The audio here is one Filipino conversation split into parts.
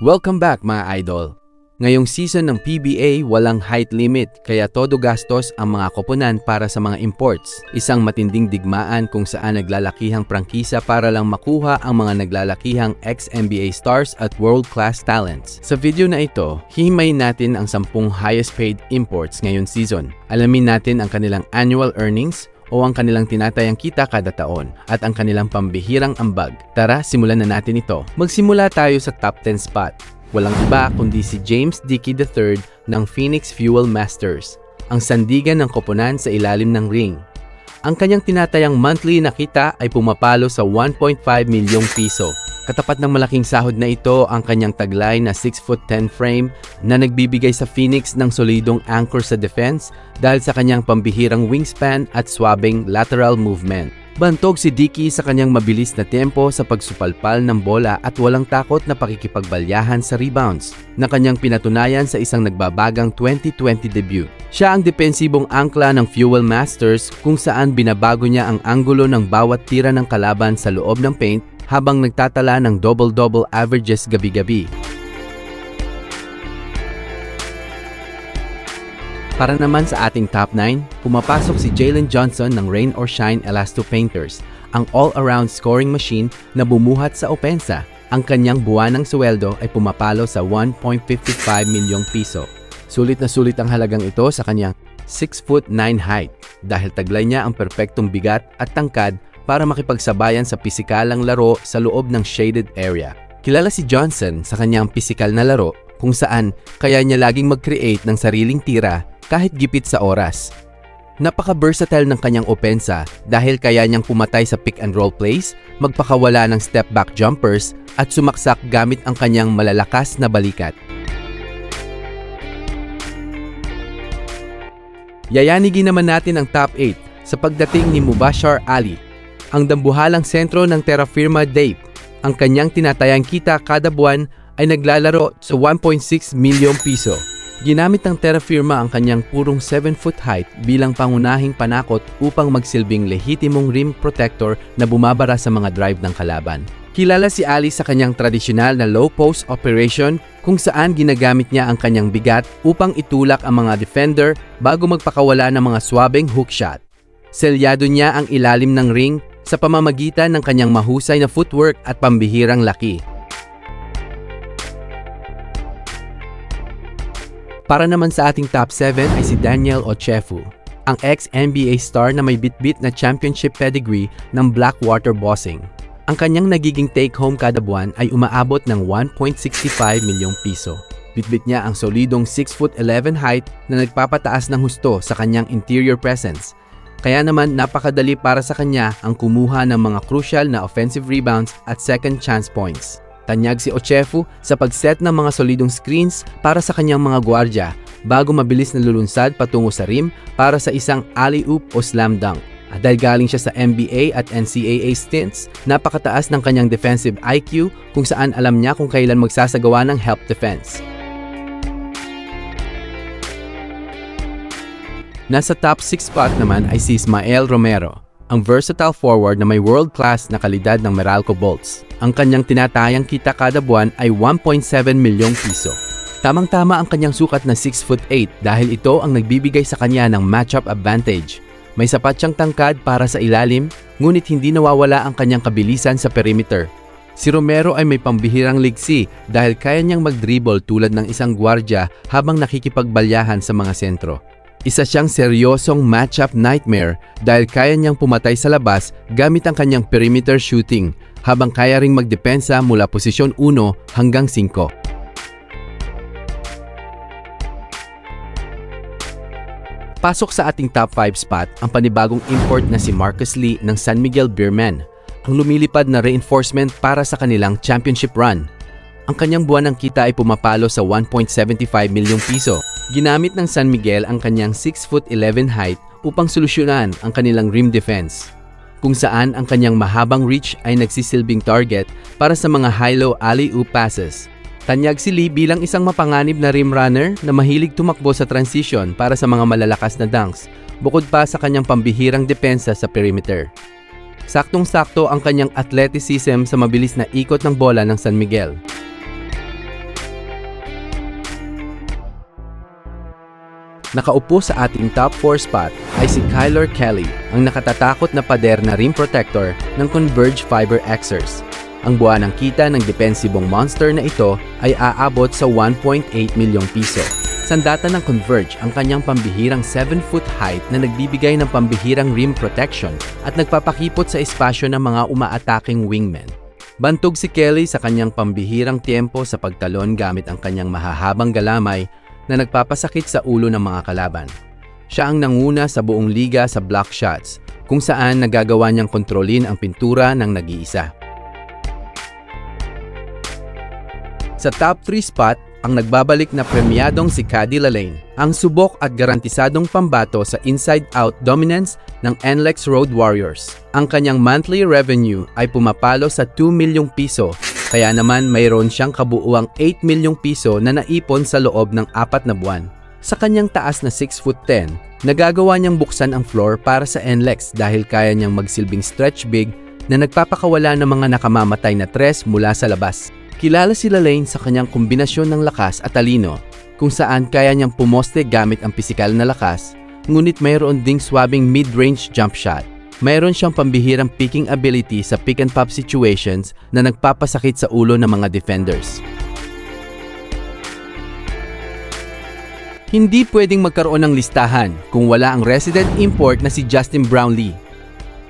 Welcome back mga idol! Ngayong season ng PBA walang height limit kaya todo gastos ang mga koponan para sa mga imports. Isang matinding digmaan kung saan naglalakihang prangkisa para lang makuha ang mga naglalakihang ex-NBA stars at world-class talents. Sa video na ito, hihimayin natin ang 10 highest paid imports ngayong season. Alamin natin ang kanilang annual earnings o ang kanilang tinatayang kita kada taon at ang kanilang pambihirang ambag. Tara, simulan na natin ito. Magsimula tayo sa top 10 spot. Walang iba kundi si James Dickey III ng Phoenix Fuel Masters, ang sandigan ng koponan sa ilalim ng ring. Ang kanyang tinatayang monthly na kita ay pumapalo sa 1.5 milyong piso. Katapat ng malaking sahod na ito ang kanyang taglay na 6'10" frame na nagbibigay sa Phoenix ng solidong anchor sa defense dahil sa kanyang pambihirang wingspan at swabing lateral movement. Bantog si Dickey sa kanyang mabilis na tempo sa pagsupalpal ng bola at walang takot na pakikipagbalyahan sa rebounds na kanyang pinatunayan sa isang nagbabagang 2020 debut. Siya ang depensibong angkla ng Fuel Masters kung saan binabago niya ang anggulo ng bawat tira ng kalaban sa loob ng paint habang nagtatala ng double-double averages gabi-gabi. Para naman sa ating top 9, pumapasok si Jalen Johnson ng Rain or Shine Elasto Painters, ang all-around scoring machine na bumuhat sa opensa. Ang kanyang buwanang sweldo ay pumapalo sa 1.55 milyong piso. Sulit na sulit ang halagang ito sa kanyang 6'9" height dahil taglay niya ang perpektong bigat at tangkad para makipagsabayan sa pisikalang laro sa loob ng shaded area. Kilala si Johnson sa kanyang pisikal na laro kung saan kaya niya laging mag-create ng sariling tira kahit gipit sa oras. Napaka-versatile ng kanyang opensa dahil kaya niyang pumatay sa pick-and-roll plays, magpakawala ng step-back jumpers at sumaksak gamit ang kanyang malalakas na balikat. Yayanigin naman natin ang top 8 sa pagdating ni Mubashir Ali, ang dambuhalang sentro ng Terra Firma Dave. Ang kanyang tinatayang kita kada buwan ay naglalaro sa 1.6 milyong piso. Ginamit ng Terra Firma ang kanyang purong 7-foot height bilang pangunahing panakot upang magsilbing lehitimong rim protector na bumabara sa mga drive ng kalaban. Kilala si Ali sa kanyang tradisyonal na low post operation kung saan ginagamit niya ang kanyang bigat upang itulak ang mga defender bago magpakawala ng mga swabing hook shot. Selyado niya ang ilalim ng ring sa pamamagitan ng kanyang mahusay na footwork at pambihirang laki. Para naman sa ating top 7 ay si Daniel Ochefu, ang ex-NBA star na may bitbit na championship pedigree ng Blackwater Bossing. Ang kanyang nagiging take-home kada buwan ay umaabot ng 1.65 milyong piso. Bitbit niya ang solidong 6'11" height na nagpapataas ng husto sa kanyang interior presence. Kaya naman napakadali para sa kanya ang kumuha ng mga crucial na offensive rebounds at second chance points. Tanyag si Ochefu sa pag-set ng mga solidong screens para sa kanyang mga gwardya bago mabilis na lulunsad patungo sa rim para sa isang alley-oop o slam dunk. At dahil galing siya sa NBA at NCAA stints, napakataas ng kanyang defensive IQ kung saan alam niya kung kailan magsasagawa ng help defense. Nasa top 6 spot naman ay si Ismael Romero, ang versatile forward na may world-class na kalidad ng Meralco Bolts. Ang kanyang tinatayang kita kada buwan ay 1.7 milyong piso. Tamang-tama ang kanyang sukat na 6'8" dahil ito ang nagbibigay sa kanya ng matchup advantage. May sapat siyang tangkad para sa ilalim, ngunit hindi nawawala ang kanyang kabilisan sa perimeter. Si Romero ay may pambihirang ligsi dahil kaya niyang mag-dribble tulad ng isang gwardya habang nakikipagbalyahan sa mga sentro. Isa siyang seryosong matchup nightmare dahil kaya niyang pumatay sa labas gamit ang kanyang perimeter shooting habang kaya ring magdepensa mula posisyon 1 hanggang 5. Pasok sa ating top 5 spot ang panibagong import na si Marcus Lee ng San Miguel Beermen, ang lumilipad na reinforcement para sa kanilang championship run. Ang kanyang buwanang kita ay pumapalo sa 1.75 milyong piso. Ginamit ng San Miguel ang kanyang 6'11" height upang solusyonan ang kanilang rim defense, kung saan ang kanyang mahabang reach ay nagsisilbing target para sa mga high-low alley-oop passes. Tanyag si Lee bilang isang mapanganib na rim runner na mahilig tumakbo sa transition para sa mga malalakas na dunks, bukod pa sa kanyang pambihirang depensa sa perimeter. Saktong-sakto ang kanyang athleticism sa mabilis na ikot ng bola ng San Miguel. Nakaupo sa ating top 4 spot ay si Kyler Kelly, ang nakatatakot na pader na rim protector ng Converge Fiber Xers. Ang buwan ng kita ng depensibong monster na ito ay aabot sa 1.8 milyong piso. Sandata ng Converge ang kanyang pambihirang 7-foot height na nagbibigay ng pambihirang rim protection at nagpapakipot sa espasyo ng mga umaataking wingmen. Bantog si Kelly sa kanyang pambihirang tiempo sa pagtalon gamit ang kanyang mahahabang galamay na nagpapasakit sa ulo ng mga kalaban. Siya ang nanguna sa buong liga sa block shots, kung saan nagagawa niyang kontrolin ang pintura ng nag-iisa. Sa top 3 spot, ang nagbabalik na premyadong si Cady Lalane, ang subok at garantisadong pambato sa inside-out dominance ng NLEX Road Warriors. Ang kanyang monthly revenue ay pumapalo sa 2 milyong piso, kaya naman mayroon siyang kabuuang 8 milyong piso na naipon sa loob ng 4 na buwan. Sa kanyang taas na 6'10", nagagawa niyang buksan ang floor para sa NLEX dahil kaya niyang magsilbing stretch big na nagpapakawala ng mga nakamamatay na tres mula sa labas. Kilala si Lalane sa kanyang kombinasyon ng lakas at talino, kung saan kaya niyang pumoste gamit ang pisikal na lakas, ngunit mayroon ding swabing mid-range jump shot. Mayroon siyang pambihirang picking ability sa pick and pop situations na nagpapasakit sa ulo ng mga defenders. Hindi pwedeng magkaroon ng listahan kung wala ang resident import na si Justin Brownlee,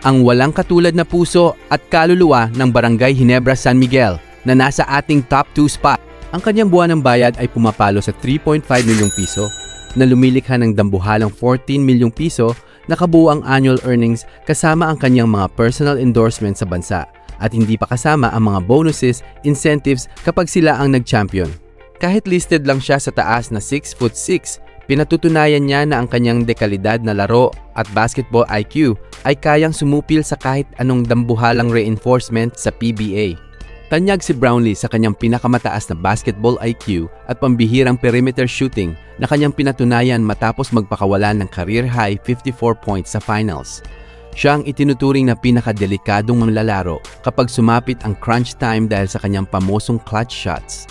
ang walang katulad na puso at kaluluwa ng Barangay Ginebra San Miguel na nasa ating top 2 spot. Ang kanyang buwan ng bayad ay pumapalo sa 3.5 milyong piso na lumilikha ng dambuhalang 14 milyong piso na kabuuang annual earnings kasama ang kanyang mga personal endorsements sa bansa at hindi pa kasama ang mga bonuses, incentives kapag sila ang nag-champion. Kahit listed lang siya sa taas na 6'6", pinatutunayan niya na ang kanyang dekalidad na laro at basketball IQ ay kayang sumupil sa kahit anong dambuhalang reinforcement sa PBA. Tanyag si Brownlee sa kanyang pinakamataas na basketball IQ at pambihirang perimeter shooting na kanyang pinatunayan matapos magpakawalan ng career-high 54 points sa finals. Siya ang itinuturing na pinakadelikadong manlalaro kapag sumapit ang crunch time dahil sa kanyang pamosong clutch shots.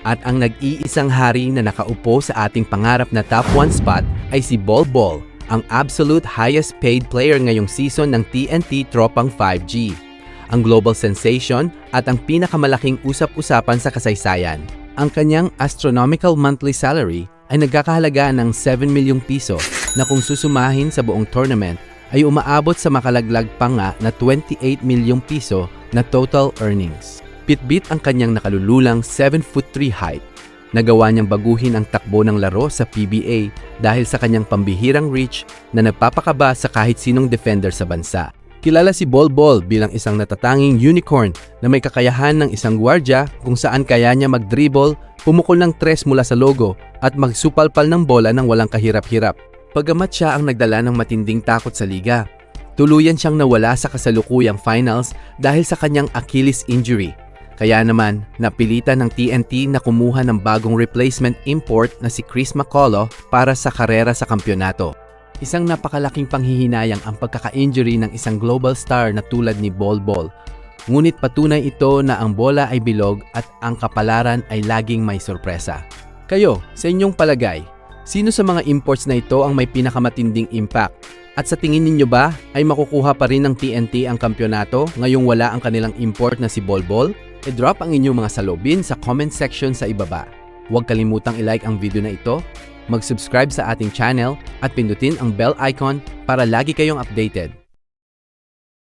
At ang nag-iisang hari na nakaupo sa ating pangarap na top 1 spot ay si Bol Bol, ang absolute highest paid player ngayong season ng TNT Tropang 5G, ang global sensation at ang pinakamalaking usap-usapan sa kasaysayan. Ang kanyang astronomical monthly salary ay nagkakahalaga ng 7 milyong piso na kung susumahin sa buong tournament ay umaabot sa makalaglag pa nga na 28 milyong piso na total earnings. Pitbit ang kanyang nakalululang 7'3" height. Nagawa niyang baguhin ang takbo ng laro sa PBA dahil sa kanyang pambihirang reach na nagpapakaba sa kahit sinong defender sa bansa. Kilala si Bol Bol bilang isang natatanging unicorn na may kakayahan ng isang gwardya kung saan kaya niya mag-dribble, pumukol ng tres mula sa logo at magsupalpal ng bola ng walang kahirap-hirap. Pagamat siya ang nagdala ng matinding takot sa liga, tuluyan siyang nawala sa kasalukuyang finals dahil sa kanyang Achilles injury. Kaya naman, napilitan ng TNT na kumuha ng bagong replacement import na si Chris McCullough para sa karera sa kampyonato. Isang napakalaking panghihinayang ang pagkaka-injury ng isang global star na tulad ni Bol Bol. Ngunit patunay ito na ang bola ay bilog at ang kapalaran ay laging may sorpresa. Kayo, sa inyong palagay, sino sa mga imports na ito ang may pinakamatinding impact? At sa tingin ninyo ba ay makukuha pa rin ng TNT ang kampyonato ngayong wala ang kanilang import na si Bol Bol? I-drop ang inyong mga salobin sa comment section sa ibaba. Huwag kalimutang i-like ang video na ito, mag-subscribe sa ating channel at pindutin ang bell icon para lagi kayong updated.